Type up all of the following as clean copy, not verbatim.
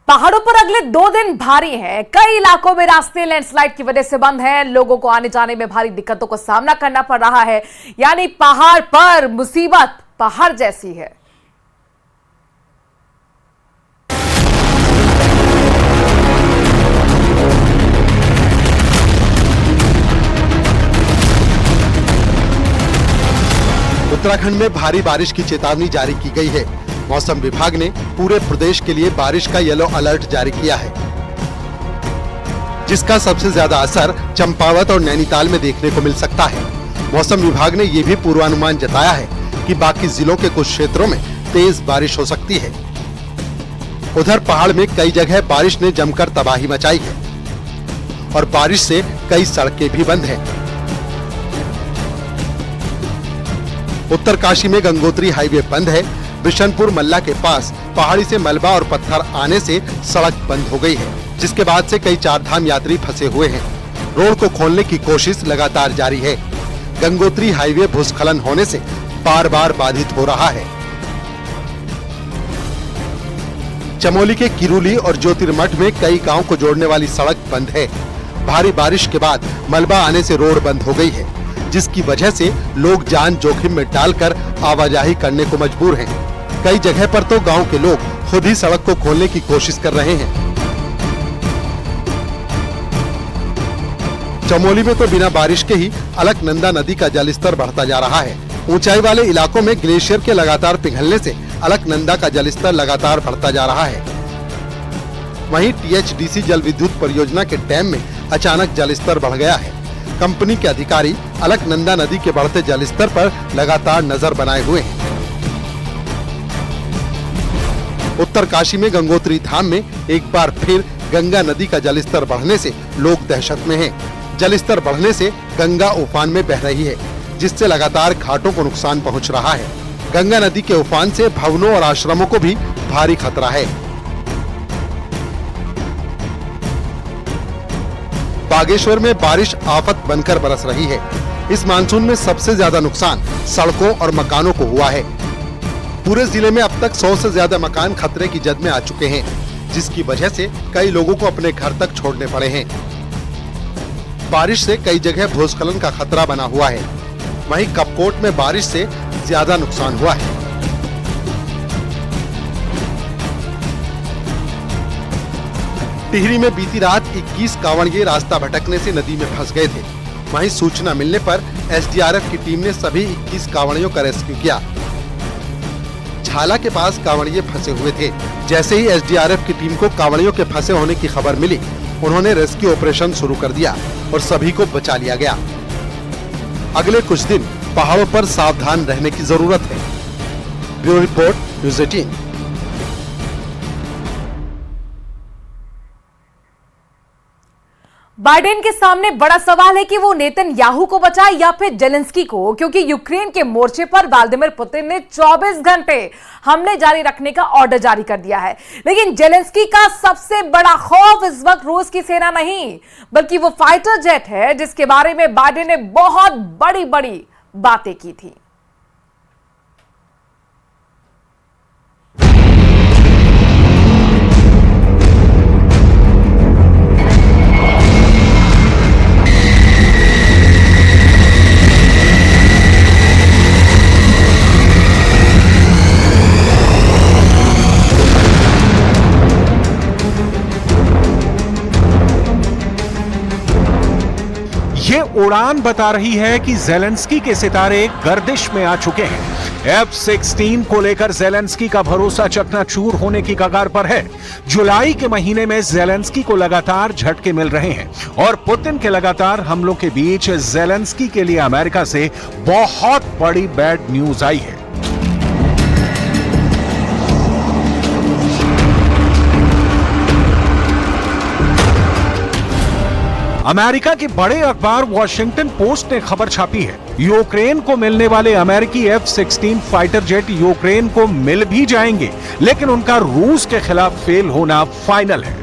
पहाड़ों पर अगले 2 दिन भारी हैं। कई इलाकों में रास्ते लैंडस्लाइड की वजह से बंद हैं। लोगों को आने जाने में भारी दिक्कतों का सामना करना पड़ रहा है। यानी पहाड़ पर मुसीबत पहाड़ जैसी है। उत्तराखंड में भारी बारिश की चेतावनी जारी की गई है। मौसम विभाग ने पूरे प्रदेश के लिए बारिश का येलो अलर्ट जारी किया है, जिसका सबसे ज्यादा असर चंपावत और नैनीताल में देखने को मिल सकता है। मौसम विभाग ने ये भी पूर्वानुमान जताया है कि बाकी जिलों के कुछ क्षेत्रों में तेज बारिश हो सकती है। उधर पहाड़ में कई जगह बारिश ने जमकर तबाही मचाई है और बारिश से कई सड़कें भी बंद हैं। उत्तरकाशी में गंगोत्री हाईवे बंद है। बिशनपुर मल्ला के पास पहाड़ी से मलबा और पत्थर आने से सड़क बंद हो गई है, जिसके बाद से कई चारधाम यात्री फंसे हुए हैं। रोड को खोलने की कोशिश लगातार जारी है। गंगोत्री हाईवे भूस्खलन होने से बार बार बाधित हो रहा है। चमोली के किरुली और ज्योतिर्मठ में कई गांव को जोड़ने वाली सड़क बंद है। भारी बारिश के बाद मलबा आने से रोड बंद हो गई है, जिसकी वजह से लोग जान जोखिम में डालकर आवाजाही करने को मजबूर हैं। कई जगह पर तो गांव के लोग खुद ही सड़क को खोलने की कोशिश कर रहे हैं। चमोली में तो बिना बारिश के ही अलकनंदा नदी का जलस्तर बढ़ता जा रहा है। ऊंचाई वाले इलाकों में ग्लेशियर के लगातार पिघलने से अलकनंदा का जलस्तर लगातार बढ़ता जा रहा है। वहीं टीएचडीसी जल विद्युत परियोजना के डैम में अचानक जलस्तर बढ़ गया है। कंपनी के अधिकारी अलकनंदा नदी के बढ़ते जलस्तर पर लगातार नजर बनाए हुए हैं। उत्तरकाशी में गंगोत्री धाम में एक बार फिर गंगा नदी का जलस्तर बढ़ने से लोग दहशत में हैं। जलस्तर बढ़ने से गंगा उफान में बह रही है, जिससे लगातार घाटों को नुकसान पहुंच रहा है। गंगा नदी के उफान से भवनों और आश्रमों को भी भारी खतरा है। बागेश्वर में बारिश आफत बनकर बरस रही है। इस मानसून में सबसे ज्यादा नुकसान सड़कों और मकानों को हुआ है। पूरे जिले में अब तक 100 से ज्यादा मकान खतरे की जद में आ चुके हैं, जिसकी वजह से कई लोगों को अपने घर तक छोड़ने पड़े हैं। बारिश से कई जगह भूस्खलन का खतरा बना हुआ है। वहीं कपकोट में बारिश से ज्यादा नुकसान हुआ है। टिहरी में बीती रात 21 कांवड़िये रास्ता भटकने से नदी में फंस गए थे। वहीं सूचना मिलने पर एसडीआरएफ की टीम ने सभी 21 कांवड़ियों का रेस्क्यू किया। झाला के पास कांवड़िये फंसे हुए थे। जैसे ही एसडीआरएफ की टीम को कांवड़ियों के फंसे होने की खबर मिली, उन्होंने रेस्क्यू ऑपरेशन शुरू कर दिया और सभी को बचा लिया गया। अगले कुछ दिन पहाड़ों पर सावधान रहने की जरूरत है। Bureau report, news 18। बाइडेन के सामने बड़ा सवाल है कि वो नेतन्याहू को बचाए या फिर जेलेंस्की को, क्योंकि यूक्रेन के मोर्चे पर व्लादिमीर पुतिन ने 24 घंटे हमले जारी रखने का ऑर्डर जारी कर दिया है। लेकिन जेलेंस्की का सबसे बड़ा खौफ इस वक्त रूस की सेना नहीं, बल्कि वो फाइटर जेट है, जिसके बारे में बाइडेन ने बहुत बड़ी बड़ी बातें की थी। ये उड़ान बता रही है कि जेलेंस्की के सितारे गर्दिश में आ चुके हैं। F-16 को लेकर जेलेंस्की का भरोसा चकनाचूर होने की कगार पर है। जुलाई के महीने में जेलेंस्की को लगातार झटके मिल रहे हैं और पुतिन के लगातार हमलों के बीच जेलेंस्की के लिए अमेरिका से बहुत बड़ी बैड न्यूज आई है। अमेरिका के बड़े अखबार वॉशिंगटन पोस्ट ने खबर छापी है, यूक्रेन को मिलने वाले अमेरिकी F-16 फाइटर जेट यूक्रेन को मिल भी जाएंगे, लेकिन उनका रूस के खिलाफ फेल होना फाइनल है।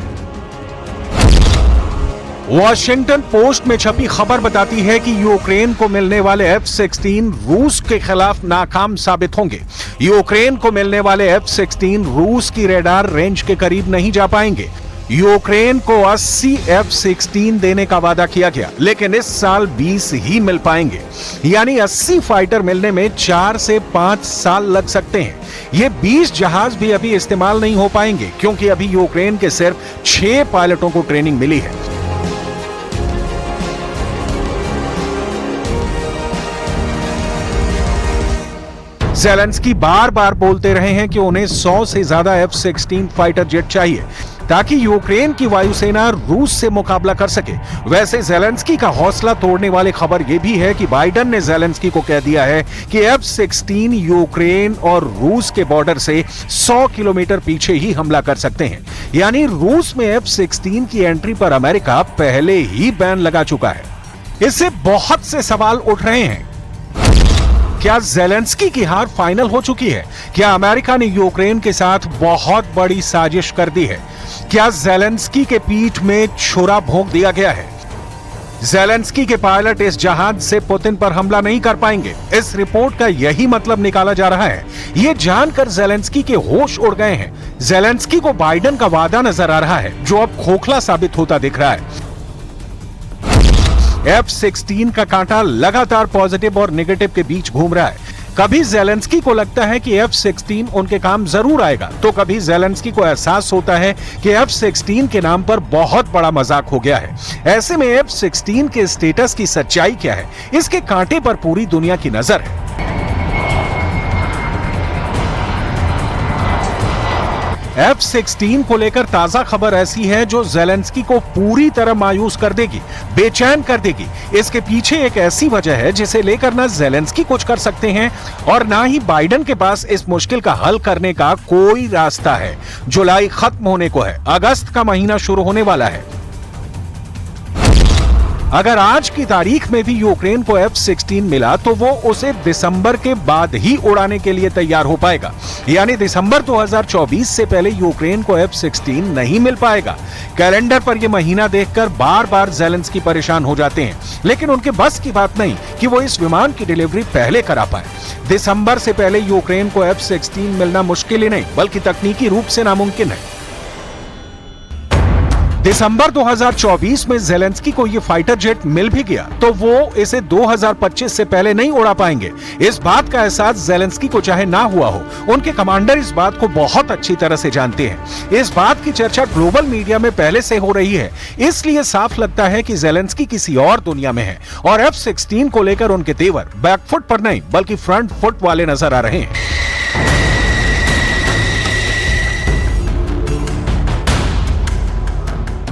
वॉशिंगटन पोस्ट में छपी खबर बताती है कि यूक्रेन को मिलने वाले F-16 रूस के खिलाफ नाकाम साबित होंगे। यूक्रेन को मिलने वाले F-16 रूस की रडार रेंज के करीब नहीं जा पाएंगे। यूक्रेन को 80 F-16 देने का वादा किया गया, लेकिन इस साल 20 ही मिल पाएंगे। यानी 80 फाइटर मिलने में 4 से 5 साल लग सकते हैं। ये 20 जहाज भी अभी इस्तेमाल नहीं हो पाएंगे, क्योंकि अभी यूक्रेन के सिर्फ 6 पायलटों को ट्रेनिंग मिली है। ज़ेलेंस्की बार बार बोलते रहे हैं कि उन्हें 100 से ज्यादा F-16 फाइटर जेट चाहिए, ताकि यूक्रेन की वायुसेना रूस से मुकाबला कर सके। वैसे ज़ेलेंस्की का हौसला तोड़ने वाली खबर यह भी है कि बाइडेन ने ज़ेलेंस्की को कह दिया है कि F-16 यूक्रेन और रूस के बॉर्डर से 100 किलोमीटर पीछे ही हमला कर सकते हैं। यानी रूस में F-16 की एंट्री पर अमेरिका पहले ही बैन लगा चुका है। इससे बहुत से सवाल उठ रहे हैं। क्या ज़ेलेंस्की की हार फाइनल हो चुकी है? क्या अमेरिका ने यूक्रेन के साथ बहुत बड़ी साजिश कर दी है? क्या ज़ेलेंस्की के पीठ में छुरा भोंक दिया गया है? ज़ेलेंस्की के पायलट इस जहाज से पुतिन पर हमला नहीं कर पाएंगे। इस रिपोर्ट का यही मतलब निकाला जा रहा है। यह जानकर ज़ेलेंस्की के होश उड़ गए हैं। ज़ेलेंस्की को बाइडेन का वादा नजर आ रहा है, जो अब खोखला साबित होता दिख रहा है। F-16 का कांटा लगातार पॉजिटिव और नेगेटिव के बीच घूम रहा है। कभी ज़ेलेंस्की को लगता है कि F-16 उनके काम जरूर आएगा, तो कभी ज़ेलेंस्की को एहसास होता है कि F-16 के नाम पर बहुत बड़ा मजाक हो गया है। ऐसे में F-16 के स्टेटस की सच्चाई क्या है, इसके कांटे पर पूरी दुनिया की नजर है। F-16 को लेकर ताजा खबर ऐसी है जो ज़ेलेंस्की को पूरी तरह मायूस कर देगी, बेचैन कर देगी। इसके पीछे एक ऐसी वजह है जिसे लेकर ना ज़ेलेंस्की कुछ कर सकते हैं और ना ही बाइडेन के पास इस मुश्किल का हल करने का कोई रास्ता है। जुलाई खत्म होने को है, अगस्त का महीना शुरू होने वाला है। अगर आज की तारीख में भी यूक्रेन को F-16 मिला तो वो उसे दिसंबर के बाद ही उड़ाने के लिए तैयार हो पाएगा। यानी दिसंबर 2024 से पहले यूक्रेन को F-16 नहीं मिल पाएगा। कैलेंडर पर यह महीना देखकर बार बार ज़ेलेंस्की परेशान हो जाते हैं, लेकिन उनके बस की बात नहीं कि वो इस विमान की डिलीवरी पहले करा पाए। दिसंबर से पहले यूक्रेन को F-16 मिलना मुश्किल ही नहीं, बल्कि तकनीकी रूप से नामुमकिन है। दिसंबर 2024 में ज़ेलेंस्की को यह फाइटर जेट मिल भी गया तो वो इसे 2025 से पहले नहीं उड़ा पाएंगे। इस बात का एहसास ज़ेलेंस्की को चाहे ना हुआ हो, उनके कमांडर इस बात को बहुत अच्छी तरह से जानते हैं। इस बात की चर्चा ग्लोबल मीडिया में पहले से हो रही है, इसलिए साफ लगता है कि ज़ेलेंस्की किसी और दुनिया में है और F-16 को लेकर उनके तेवर बैकफुट पर नहीं बल्कि फ्रंट फुट वाले नजर आ रहे हैं।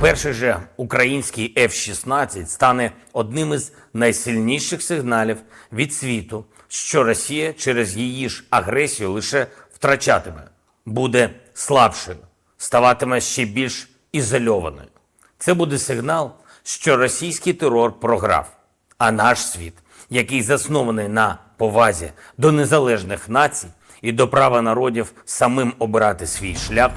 Перший же український F-16 стане одним із найсильніших сигналів від світу, що Росія через її ж агресію лише втрачатиме, буде слабшою, ставатиме ще більш ізольованою. Це буде сигнал, що російський терор програв, а наш світ, який заснований на повазі до незалежних націй і до права народів самим обирати свій шлях,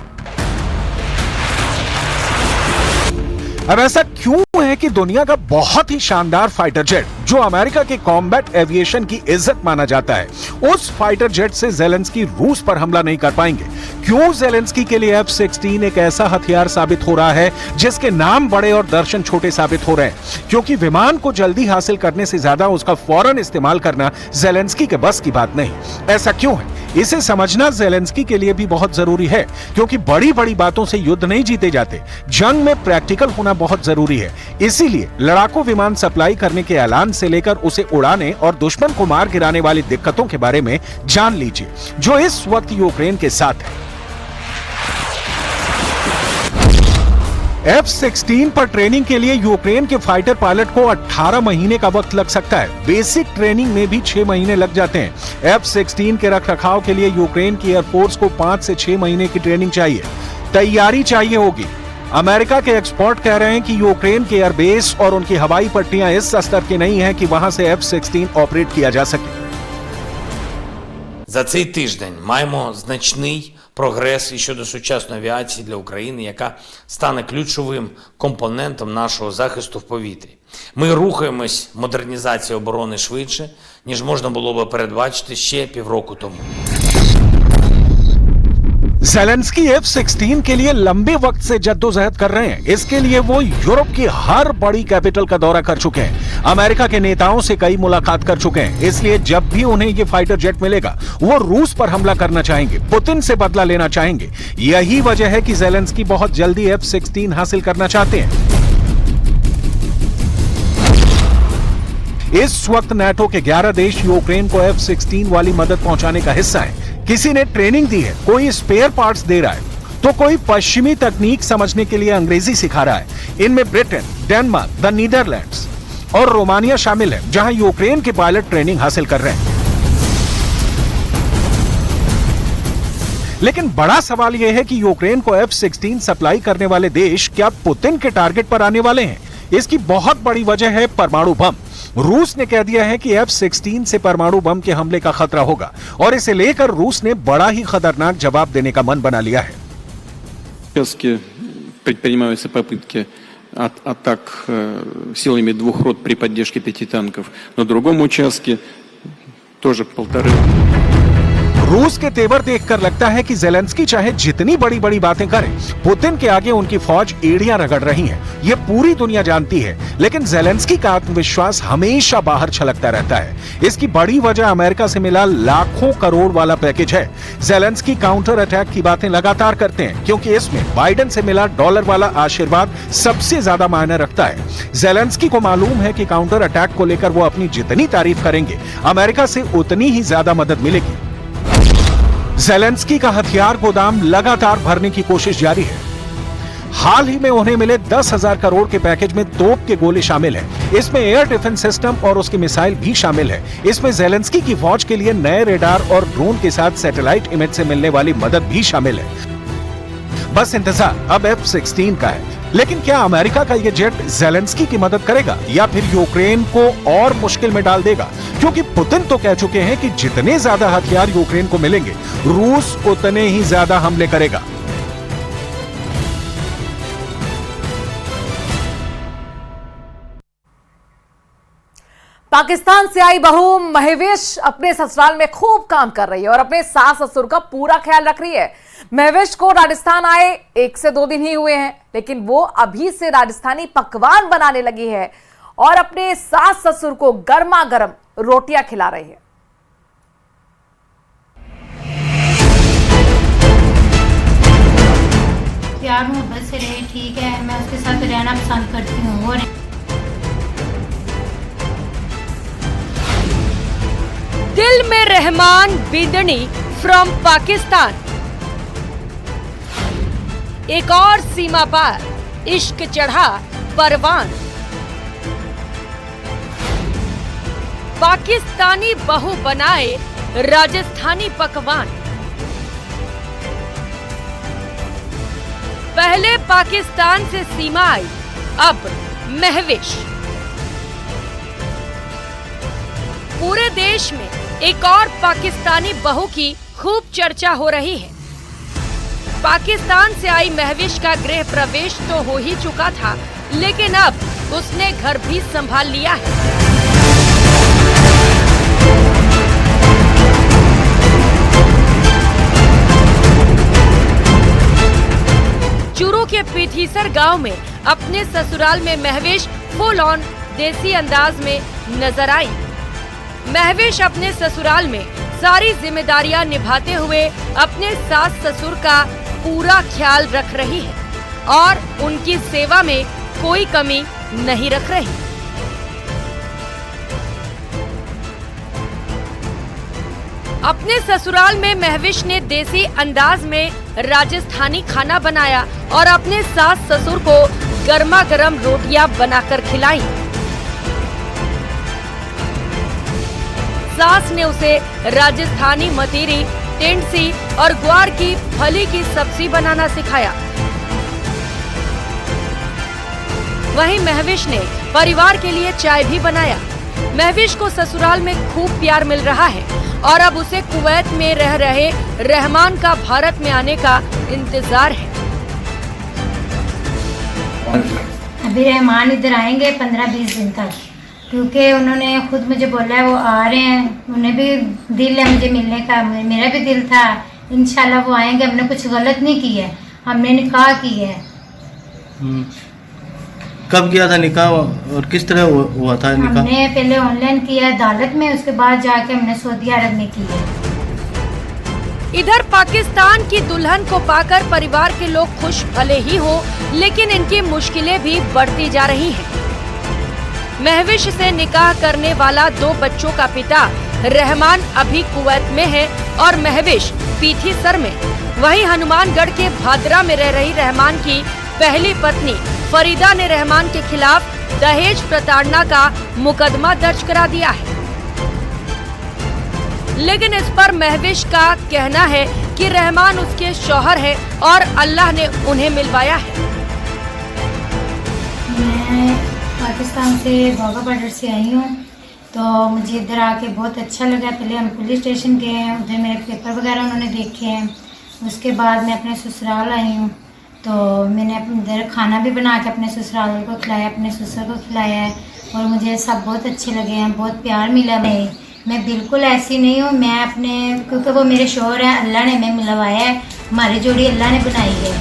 अब ऐसा क्यों है कि दुनिया का बहुत ही शानदार फाइटर जेट जो अमेरिका के कॉम्बैट एविएशन की इज्जत माना जाता है, उस फाइटर जेट से ज़ेलेंस्की रूस पर हमला नहीं कर पाएंगे? क्यों ज़ेलेंस्की के लिए F-16 एक ऐसा हथियार साबित हो रहा है जिसके नाम बड़े और दर्शन छोटे साबित हो रहे हैं? क्योंकि विमान को जल्दी हासिल करने से ज्यादा उसका फौरन इस्तेमाल करना ज़ेलेंस्की के बस की बात नहीं। ऐसा क्यों है, इसे समझना ज़ेलेंस्की के लिए भी बहुत जरूरी है, क्योंकि बड़ी बड़ी बातों से युद्ध नहीं जीते जाते। जंग में प्रैक्टिकल होना बहुत जरूरी है। इसीलिए लड़ाकू विमान सप्लाई करने के ऐलान से लेकर उसे उड़ाने और दुश्मन को मार गिराने वाली दिक्कतों के बारे में जान लीजिए, जो इस वक्त यूक्रेन के साथ है। F-16 पर ट्रेनिंग के लिए यूक्रेन के फाइटर पायलट को 18 महीने का वक्त लग सकता है। बेसिक ट्रेनिंग में भी 6 महीने लग जाते हैं। F-16 के रखरखाव के लिए यूक्रेन की एयरफोर्स को 5 से 6 महीने की ट्रेनिंग चाहिए, तैयारी चाहिए होगी। अमेरिका के एक्सपर्ट कह रहे हैं कि यूक्रेन के एयरबेस और उनकी हवाई पट्टियां इस स्तर की नहीं है कि वहां से F-16 ऑपरेट किया जा सके। За цей тиждень маємо значний прогрес і щодо сучасної авіації для України, яка стане ключовим компонентом нашого захисту в повітрі. Ми рухаємось модернізації оборони швидше, ніж можна було би передбачити ще півроку тому. ज़ेलेंस्की F-16 के लिए लंबे वक्त से जद्दोजहद कर रहे हैं। इसके लिए वो यूरोप की हर बड़ी कैपिटल का दौरा कर चुके हैं, अमेरिका के नेताओं से कई मुलाकात कर चुके हैं। इसलिए जब भी उन्हें ये फाइटर जेट मिलेगा, वो रूस पर हमला करना चाहेंगे, पुतिन से बदला लेना चाहेंगे। यही वजह है कि ज़ेलेंस्की बहुत जल्दी F-16 हासिल करना चाहते हैं। इस वक्त नाटो के 11 देश यूक्रेन को F-16 वाली मदद पहुंचाने का हिस्सा है। किसी ने ट्रेनिंग दी है, कोई स्पेयर पार्ट्स दे रहा है, तो कोई पश्चिमी तकनीक समझने के लिए अंग्रेजी सिखा रहा है। इनमें ब्रिटेन, डेनमार्क, द नीदरलैंड्स और रोमानिया शामिल है, जहां यूक्रेन के पायलट ट्रेनिंग हासिल कर रहे हैं। लेकिन बड़ा सवाल यह है कि यूक्रेन को F-16 सप्लाई करने वाले देश क्या पुतिन के टारगेट पर आने वाले हैं? इसकी बहुत बड़ी वजह है परमाणु बम। रूस ने कह दिया है कि F-16 से परमाणु बम के हमले का खतरा होगा और इसे लेकर रूस ने बड़ा ही खतरनाक जवाब देने का मन बना लिया है। Предпринимаются попытки атак силами двух рот при поддержке 5 танков. На другом участке тоже 1,5. रूस के तेवर देखकर लगता है कि ज़ेलेंस्की चाहे जितनी बड़ी बड़ी बातें करें, पुतिन के आगे उनकी फौज एड़ियां रगड़ रही है। ये पूरी दुनिया जानती है, लेकिन ज़ेलेंस्की का आत्मविश्वास हमेशा बाहर छलकता रहता है। इसकी बड़ी वजह अमेरिका से मिला लाखों करोड़ वाला पैकेज है। ज़ेलेंस्की काउंटर अटैक की बातें लगातार करते हैं, क्योंकि इसमें बाइडेन से मिला डॉलर वाला आशीर्वाद सबसे ज्यादा मायने रखता है। ज़ेलेंस्की को मालूम है कि काउंटर अटैक को लेकर वो अपनी जितनी तारीफ करेंगे, अमेरिका से उतनी ही ज्यादा मदद मिलेगी। ज़ेलेंस्की का हथियार गोदाम लगातार भरने की कोशिश जारी है। हाल ही में उन्हें मिले 10,000 करोड़ के पैकेज में तोप के गोले शामिल हैं। इसमें एयर डिफेंस सिस्टम और उसकी मिसाइल भी शामिल है। इसमें ज़ेलेंस्की की फौज के लिए नए रेडार और ड्रोन के साथ सैटेलाइट इमेज से मिलने वाली मदद भी शामिल है। बस इंतजार अब F-16 का है। लेकिन क्या अमेरिका का ये जेट ज़ेलेंस्की की मदद करेगा या फिर यूक्रेन को और मुश्किल में डाल देगा? क्योंकि पुतिन तो कह चुके हैं कि जितने ज्यादा हथियार यूक्रेन को मिलेंगे, रूस उतने ही ज्यादा हमले करेगा। पाकिस्तान से आई बहू महवेश अपने ससुराल में खूब काम कर रही है और अपने सास ससुर का पूरा ख्याल रख रही है। महवेश को राजस्थान आए 1 से 2 दिन ही हुए हैं, लेकिन वो अभी से राजस्थानी पकवान बनाने लगी है और अपने सास ससुर को गर्मा गर्म रोटियां खिला रही है। प्यार मोहब्बत से रहे, ठीक है, मैं उसके साथ रहना पसंद करती हूँ। और दिल में रहमान बिंदनी फ्रॉम पाकिस्तान। एक और सीमा पार इश्क चढ़ा परवान। पाकिस्तानी बहू बनाए राजस्थानी पकवान। पहले पाकिस्तान से सीमा आई, अब महवेश। पूरे देश में एक और पाकिस्तानी बहू की खूब चर्चा हो रही है। पाकिस्तान से आई महवेश का गृह प्रवेश तो हो ही चुका था, लेकिन अब उसने घर भी संभाल लिया है। चूरू के पीथीसर गांव में अपने ससुराल में महवेश फुल ऑन देसी अंदाज में नजर आई। महवेश अपने ससुराल में सारी जिम्मेदारियां निभाते हुए अपने सास ससुर का पूरा ख्याल रख रही है और उनकी सेवा में कोई कमी नहीं रख रही। अपने ससुराल में महवेश ने देसी अंदाज में राजस्थानी खाना बनाया और अपने सास ससुर को गर्मा गर्म रोटियां बनाकर खिलाई। सास ने उसे राजस्थानी मतीरी, टेंडसी और ग्वार की फली की सब्जी बनाना सिखाया। वहीं महवेश ने परिवार के लिए चाय भी बनाया। महविश को ससुराल में खूब प्यार मिल रहा है और अब उसे कुवैत में रह रहे रहमान का भारत में आने का इंतजार है। अभी रहमान इधर आएंगे 15-20 दिन तक, क्योंकि उन्होंने खुद मुझे बोला है वो आ रहे हैं, उन्हें भी दिल है मुझे मिलने का, मेरा भी दिल था। इंशाल्लाह वो आएंगे। हमने कुछ गलत नहीं किया है, हमने निकाह किया है। कब किया था निकाह और किस तरह हुआ था निकाह? हमने पहले ऑनलाइन किया अदालत में, उसके बाद जाके हमने सऊदी अरब में किया। इधर पाकिस्तान की दुल्हन को पाकर परिवार के लोग खुश भले ही हो, लेकिन इनकी मुश्किलें भी बढ़ती जा रही हैं। महविश से निकाह करने वाला 2 बच्चों का पिता रहमान अभी कुवैत में है और महविश पीथीसर में। वहीं हनुमानगढ़ के भादरा में रह रही रहमान की पहली पत्नी फरीदा ने रहमान के खिलाफ दहेज प्रताड़ना का मुकदमा दर्ज करा दिया है, लेकिन इस पर महविश का कहना है कि रहमान उसके शौहर है और अल्लाह ने उन्हें मिलवाया है। मैं पाकिस्तान से वाघा बॉर्डर से आई हूँ, तो मुझे इधर आके बहुत अच्छा लगा। पहले हम पुलिस स्टेशन गए हैं, उधर मेरे पेपर वगैरह उन्होंने देखे हैं। उसके बाद मैं अपने ससुराल आई हूँ, तो मैंने अपने इधर खाना भी बना के अपने ससुराल को खिलाया, अपने ससुर को खिलाया है और मुझे सब बहुत अच्छे लगे हैं, बहुत प्यार मिला। मैं बिल्कुल ऐसी नहीं हूँ। मैं अपने, क्योंकि वो मेरे शौहर हैं, अल्लाह ने हमें मिलवाया है, हमारी जोड़ी अल्लाह ने बनाई है।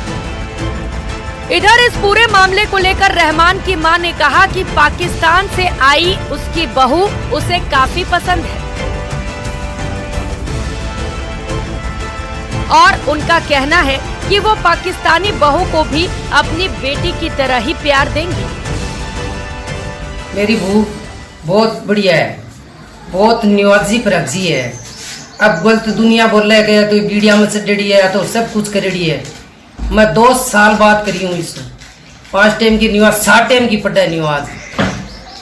इधर इस पूरे मामले को लेकर रहमान की मां ने कहा कि पाकिस्तान से आई उसकी बहू उसे काफी पसंद है और उनका कहना है कि वो पाकिस्तानी बहू को भी अपनी बेटी की तरह ही प्यार देंगी। मेरी बहू बहुत बढ़िया है, बहुत निवाजी परगजी है। अब गलत दुनिया बोल रहा है तो वीडियो में से डड़ी है तो सब कुछ करेड़ी है। मैं 2 साल बात करी हूँ इससे। 5 टाइम की नमाज, 7 टाइम की पढ़ा नमाज।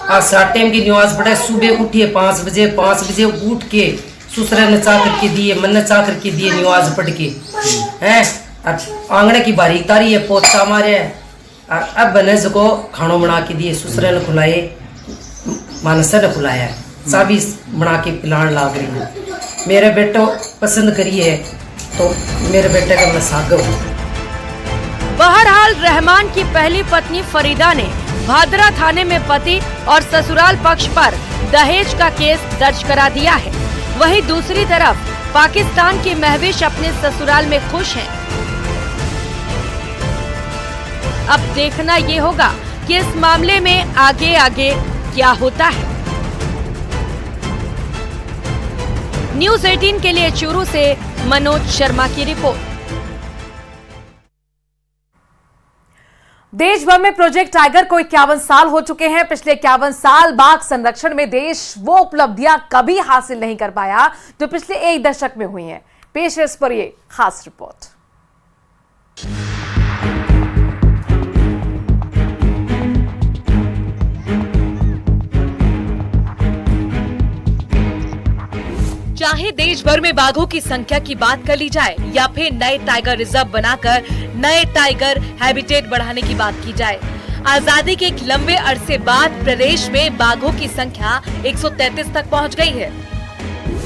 आज 7 टाइम की नमाज पढ़ा। सुबह उठिए 5 बजे उठ के ससुरा ने चा करके दिए, मन ने चा करके दिए नमाज पढ़ के हैं। आंगने की बारीक तारी है, पोछा मारे है। और अब बने को खानों बना के दिए, ससुरा ने खुलाए, मानसा ने खुलाया है, चाबी बना के पिलान लाग रही है। मेरे बेटो पसंद करिए तो मेरे बेटे का मैं सागर हूँ। बहरहाल रहमान की पहली पत्नी फरीदा ने भादरा थाने में पति और ससुराल पक्ष पर दहेज का केस दर्ज करा दिया है। वहीं दूसरी तरफ पाकिस्तान की महविश अपने ससुराल में खुश हैं। अब देखना ये होगा कि इस मामले में आगे क्या होता है। न्यूज़ 18 के लिए चूरू से मनोज शर्मा की रिपोर्ट। देश भर में प्रोजेक्ट टाइगर को 51 साल हो चुके हैं। पिछले 51 साल बाघ संरक्षण में देश वो उपलब्धियां कभी हासिल नहीं कर पाया जो पिछले 1 दशक में हुई हैं। पेश है इस पर ये खास रिपोर्ट। चाहे देश भर में बाघों की संख्या की बात कर ली जाए या फिर नए टाइगर रिजर्व बनाकर नए टाइगर हैबिटेट बढ़ाने की बात की जाए, आजादी के एक लंबे अरसे बाद प्रदेश में बाघों की संख्या 133 तक पहुंच गई है।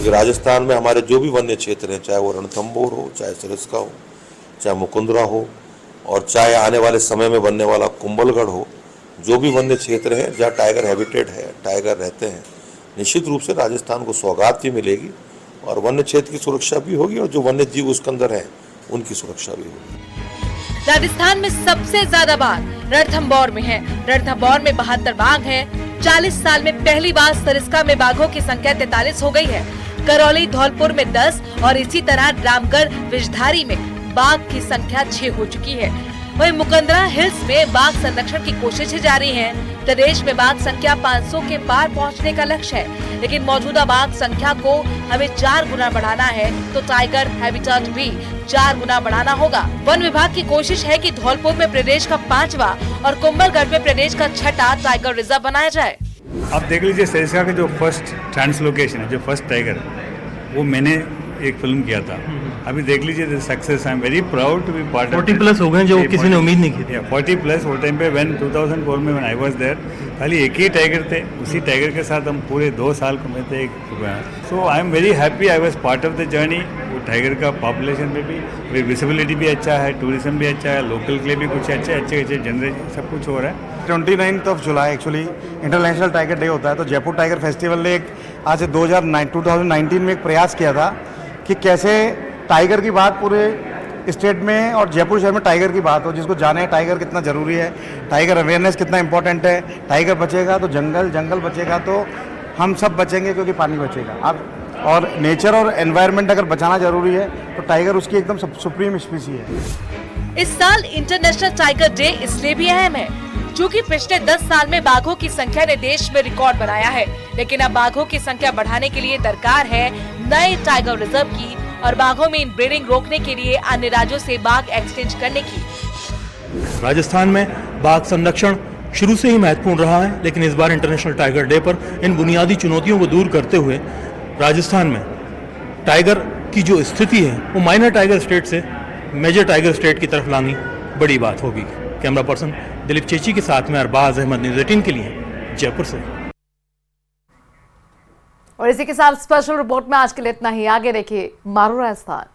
राजस्थान में हमारे जो भी वन्य क्षेत्र हैं, चाहे वो रणथंभौर हो, चाहे सरिस्का हो, चाहे मुकुंदरा हो और चाहे आने वाले समय में बनने वाला कुंभलगढ़ हो, जो भी वन्य क्षेत्र है जहाँ टाइगर हैबिटेट है, टाइगर रहते हैं, निश्चित रूप से राजस्थान को सौगात भी मिलेगी और वन्य क्षेत्र की सुरक्षा भी होगी और जो वन्य जीव उसके अंदर है उनकी सुरक्षा भी होगी। राजस्थान में सबसे ज्यादा बाघ रणथंभौर में है। रणथंभौर में 72 बाघ हैं। 40 साल में पहली बार सरिस्का में बाघों की संख्या 43 हो गई है। करौली धौलपुर में 10 और इसी तरह रामगढ़ विषधारी में बाघ की संख्या 6 हो चुकी है। वहीं मुकंदरा हिल्स में बाघ संरक्षण की कोशिशें जारी हैं। प्रदेश में बाघ संख्या 500 के पार पहुंचने का लक्ष्य है, लेकिन मौजूदा बाघ संख्या को हमें 4 गुना बढ़ाना है तो टाइगर हैबिटेट भी 4 गुना बढ़ाना होगा। वन विभाग की कोशिश है कि धौलपुर में प्रदेश का 5वां और कुंभलगढ़ में प्रदेश का 6ठा टाइगर रिजर्व बनाया जाए। आप देख लीजिए सरिस्का का जो फर्स्ट ट्रांसलोकेशन है, जो फर्स्ट टाइगर, वो मैंने एक फिल्म किया था। अभी देख लीजिए success, I am very proud to be part of 40 plus हो गए जो किसी ने उम्मीद नहीं की थी। 40 प्लस वो टाइम पे 2004 में आई वाज देयर, खाली एक ही टाइगर थे, उसी टाइगर के साथ हम पूरे 2 साल घूमे थे। So I am very happy I was part of the journey. वो टाइगर का पॉपुलेशन में भी विजिबिलिटी भी अच्छा है, टूरिज्म भी अच्छा है, लोकल के लिए भी कुछ अच्छे जनरेशन सब कुछ हो रहा है। 29 जुलाई एक्चुअली इंटरनेशनल टाइगर डे होता है, तो जयपुर टाइगर फेस्टिवल ने एक आज से 2019 में एक प्रयास किया था कि कैसे टाइगर की बात पूरे स्टेट में और जयपुर शहर में टाइगर की बात हो, जिसको जाने टाइगर कितना ज़रूरी है, टाइगर अवेयरनेस कितना इंपॉर्टेंट है। टाइगर बचेगा तो जंगल बचेगा तो हम सब बचेंगे, क्योंकि पानी बचेगा। अब और नेचर और एनवायरनमेंट अगर बचाना जरूरी है तो टाइगर उसकी एकदम सुप्रीम स्पीसी है। इस साल इंटरनेशनल टाइगर डे इसलिए भी अहम है क्योंकि पिछले 10 साल में बाघों की संख्या ने देश में रिकॉर्ड बनाया है, लेकिन अब बाघों की संख्या बढ़ाने के लिए दरकार है नए टाइगर रिजर्व की और बाघों में इनब्रीडिंग रोकने के लिए अन्य राज्यों से बाघ एक्सचेंज करने की। राजस्थान में बाघ संरक्षण शुरू से ही महत्वपूर्ण रहा है, लेकिन इस बार इंटरनेशनल टाइगर डे पर इन बुनियादी चुनौतियों को दूर करते हुए राजस्थान में टाइगर की जो स्थिति है वो माइनर टाइगर स्टेट से मेजर टाइगर स्टेट की तरफ लानी बड़ी बात होगी। कैमरा पर्सन दिलीप चेची के साथ में अरबाज अहमद, न्यूज़ 18 के लिए जयपुर से। और इसी के साथ स्पेशल रिपोर्ट में आज के लिए इतना ही। आगे देखिए मारो राजस्थान।